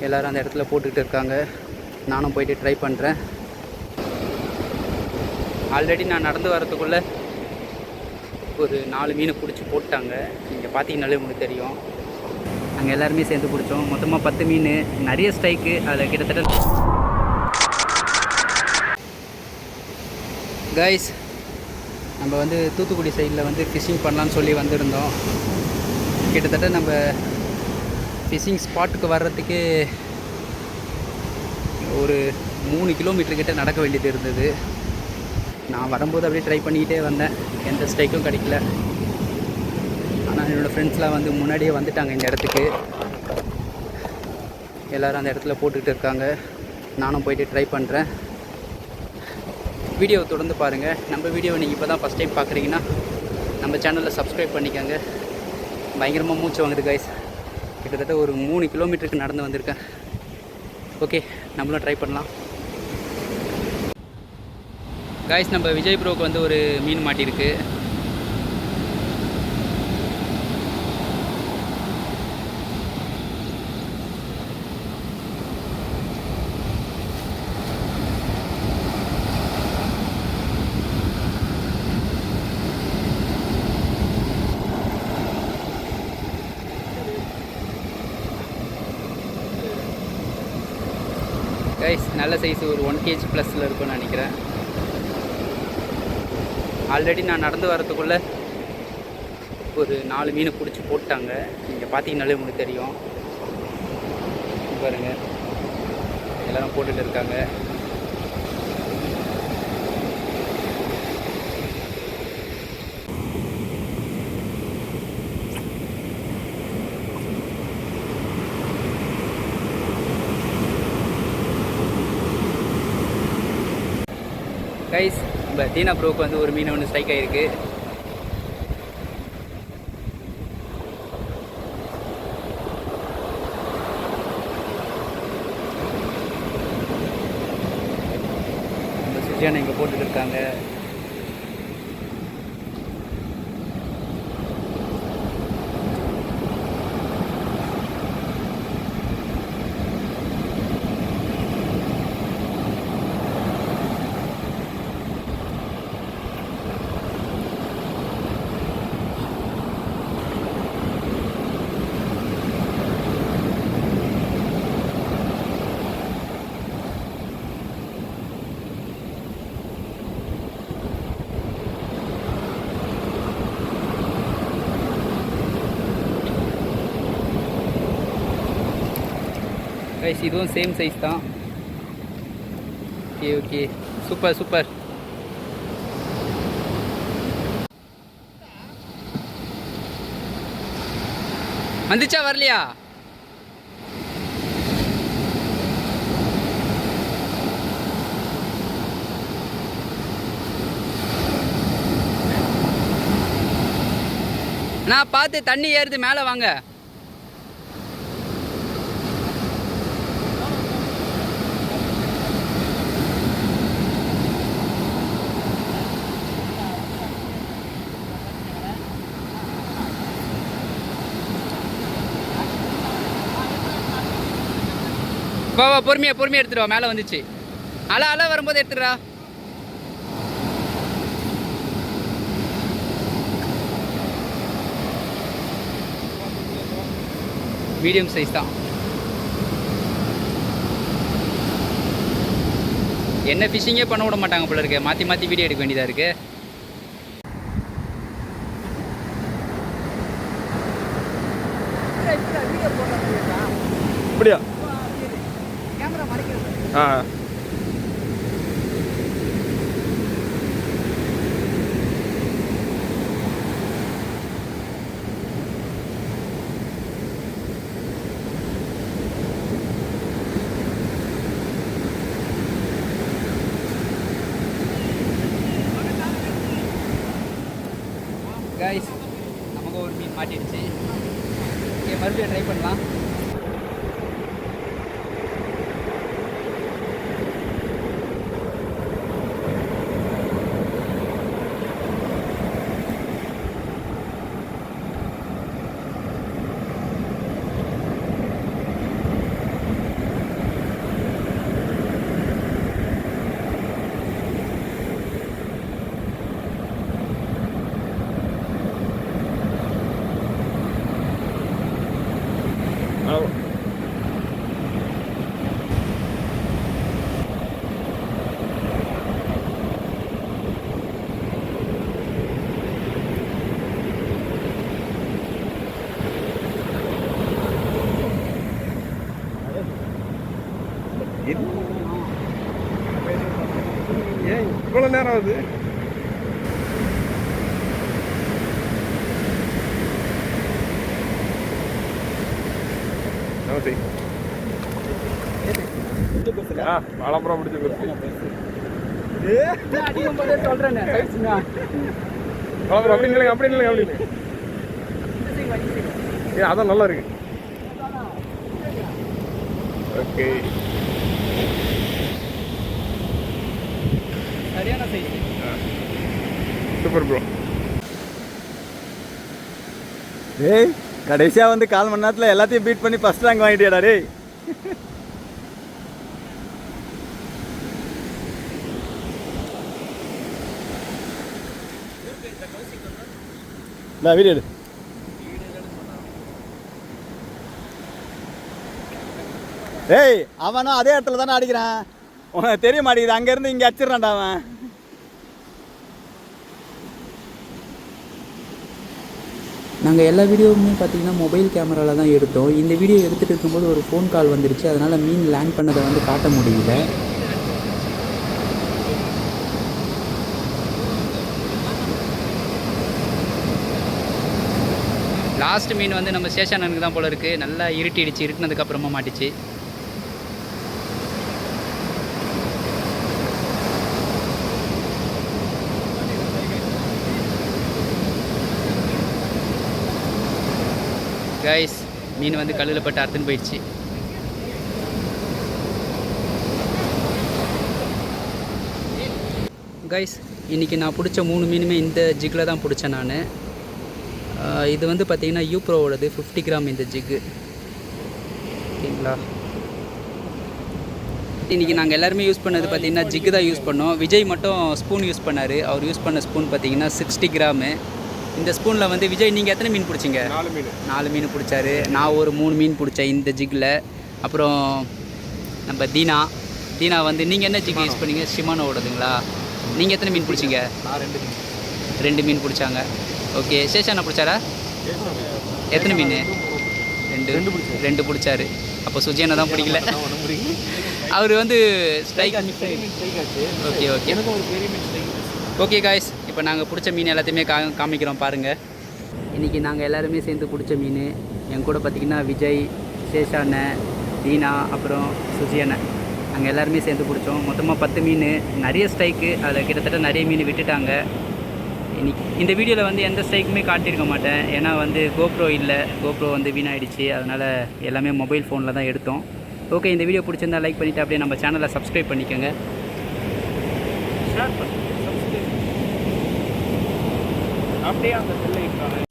எல்லோரும் அந்த இடத்துல போட்டுக்கிட்டு இருக்காங்க. நானும் போயிட்டு ட்ரை பண்ணுறேன். ஆல்ரெடி நான் நடந்து வரத்துக்குள்ளே ஒரு 4 மீனை பிடிச்சி போட்டாங்க. நீங்கள் பார்த்தீங்கனாலே உங்களுக்கு தெரியும். நாங்கள் எல்லாருமே சேர்ந்து பிடிச்சோம். மொத்தமாக 10 மீன், நிறைய ஸ்ட்ரைக்கு. அதில் கிட்டத்தட்ட கைஸ் நம்ம வந்து தூத்துக்குடி சைடில் வந்து ஃபிஷ்ஷிங் பண்ணலான்னு சொல்லி வந்திருந்தோம். கிட்டத்தட்ட நம்ம ஃபிஷ்ஷிங் ஸ்பாட்டுக்கு வர்றதுக்கு ஒரு 3 கிலோமீட்டர் கிட்ட நடக்க வேண்டியது இருந்தது. நான் வரும்போது அப்படியே ட்ரை பண்ணிக்கிட்டே வந்தேன். எந்த ஸ்ட்ரைக்கும் கிடைக்கல. ஆனால் என்னோடய ஃப்ரெண்ட்ஸ்லாம் வந்து முன்னாடியே வந்துட்டாங்க இந்த இடத்துக்கு. எல்லோரும் அந்த இடத்துல போட்டுக்கிட்டு இருக்காங்க. நானும் போயிட்டு ட்ரை பண்ணுறேன். வீடியோவை தொடர்ந்து பாருங்கள். நம்ம வீடியோவை நீங்கள் இப்போ தான் ஃபஸ்ட் டைம் பார்க்குறீங்கன்னா நம்ம சேனலில் சப்ஸ்கிரைப் பண்ணிக்கோங்க. பயங்கரமாக மூச்சு வாங்குது கைஸ். கிட்டத்தட்ட ஒரு 3 கிலோமீட்டருக்கு நடந்து வந்திருக்கேன். ஓகே, நம்மளும் ட்ரை பண்ணலாம். கைஸ், நம்ம விஜய் ப்ரோக்கு வந்து ஒரு மீன் மாட்டியிருக்கு. கைஸ், நல்ல சைஸ் ஒரு 1 kg ப்ளஸில் இருக்கும்னு நினைக்கிறேன். ஆல்ரெடி நான் நடந்து வரத்துக்குள்ளே ஒரு 4 மீனை பிடிச்சி போட்டாங்க. நீங்கள் பார்த்தீங்கனாலே உங்களுக்கு தெரியும். பாருங்கள், எல்லோரும் போட்டுட்டு இருக்காங்க. கைஸ், நம்ம தீனா ப்ரோக்கு வந்து ஒரு மீன் ஒன்று ஸ்ட்ரைக் ஆகிருக்கு. நம்ம சுஜியானை இங்கே போட்டுட்டு இருக்காங்க. கைஸ், இதுவும் சேம் சைஸ் தான். Okay okay, super super. வந்துச்சா வரலையா? நான் பார்த்து தண்ணி ஏறுது, மேலே வாங்க. வா வா, பொறுமையாக எடுத்துட்டு வா. மேலே வந்துச்சு. அலை வரும்போது எடுத்துடுறா. மீடியம் சைஸ் தான். என்ன ஃபிஷ்ஷிங்கே பண்ண விட மாட்டாங்க போல இருக்கு. மாற்றி மாற்றி வீடியோ எடுக்க வேண்டியதாக இருக்குது. அப்படியா? ஆ, கைஸ், நமக்கு ஒரு மீன் மாட்டிடுச்சு. ஓகே, மறுபடியும் ட்ரை பண்ணலாம். ஏன் இவ்வளோ நேரம் ஆகுது? வாழப்புறம் பிடிச்ச பெருசு. அப்படி இல்லைங்க, அப்படி இல்லைங்க, அப்படி இல்லை. அதான் நல்லா இருக்கு. ஓகே, சரியான சைஸ். Super bro. டேய், கடைசியாக வந்து 1/4 மணி நேரத்தில் எல்லாத்தையும் பீட் பண்ணி ஃபஸ்ட் ரேங்க் வாங்கிட்டியாடா டேய். வீடியோ எடு. டேய், அவனும் அதே இடத்துல தானே அடிக்கிறான். உனக்கு தெரிய மாட்டேங்குது, அங்கேருந்து இங்கே அடிச்சிடறான்டா அவன். நாங்கள் எல்லா வீடியோவுமே பார்த்தீங்கன்னா மொபைல் கேமராவில் தான் எடுத்தோம். இந்த வீடியோ எடுத்துகிட்டு இருக்கும்போது ஒரு ஃபோன் கால் வந்துருச்சு, அதனால் மீன் லேண்ட் பண்ணதை வந்து காட்ட முடியல. லாஸ்ட் மீன் வந்து நம்ம சேஷானனுக்கு தான் போல இருக்குது. நல்லா இருட்டிடுச்சு, இருட்டினதுக்கப்புறமா மாட்டிச்சு. கைஸ், மீன் வந்து கல்லில் பட்டு அறுத்துன்னு போயிடுச்சு. கைஸ், இன்றைக்கி நான் பிடிச்ச 3 மீனுமே இந்த ஜிக்கில் தான் பிடிச்சேன் நான். இது வந்து பார்த்திங்கன்னா யூப்ரோவோடது 50 கிராம் இந்த ஜிக்கு. ஓகேங்களா, இன்றைக்கி நாங்கள் எல்லாருமே யூஸ் பண்ணது பார்த்திங்கன்னா ஜிக்கு தான் யூஸ் பண்ணோம். விஜய் மட்டும் ஸ்பூன் யூஸ் பண்ணார். அவர் யூஸ் பண்ண ஸ்பூன் பார்த்திங்கன்னா 60 கிராமு. இந்த ஸ்பூனில் வந்து விஜய் நீங்கள் எத்தனை மீன் பிடிச்சிங்க? 4 மீன் பிடிச்சாரு. நான் ஒரு 3 மீன் பிடிச்சேன் இந்த ஜிக்கில். அப்புறம் நம்ம தீனா வந்து நீங்கள் என்ன ஜிக் யூஸ் பண்ணீங்க? ஷிமானோடதுங்களா? நீங்கள் எத்தனை மீன் பிடிச்சிங்க? 2 மீன் பிடிச்சாங்க. ஓகே, சேஷானா பிடிச்சாரா? எத்தனை மீன்? 2 பிடிச்சாரு. அப்போ சுஜியனை தான் பிடிக்கல. அவர் வந்து strike. Okay okay okay guys, இப்போ நாங்கள் பிடிச்ச மீன் எல்லாத்தையுமே காமிக்கிறோம் பாருங்கள். இன்றைக்கி நாங்கள் எல்லாருமே சேர்ந்து பிடிச்ச மீன். என் கூட பார்த்திங்கன்னா விஜய், சேஷானை, தீனா, அப்புறம் சுஜியனை, நாங்கள் எல்லாருமே சேர்ந்து பிடிச்சோம். மொத்தமாக 10 மீன். நிறைய ஸ்ட்ரைக்கு, அதில் கிட்டத்தட்ட நிறைய மீன் விட்டுட்டாங்க. இன்னைக்கு இந்த வீடியோவில் வந்து எந்த ஸ்ட்ரைக்குமே காட்டியிருக்க மாட்டேன், ஏன்னா வந்து கோப்ரோ இல்லை, கோப்ரோ வந்து வீணாயிடுச்சு. அதனால் எல்லாமே மொபைல் ஃபோனில் தான் எடுத்தோம். ஓகே, இந்த வீடியோ பிடிச்சிருந்தா லைக் பண்ணிவிட்டு அப்படியே நம்ம சேனலை சப்ஸ்கிரைப் பண்ணிக்கோங்க. அப்படியே அந்த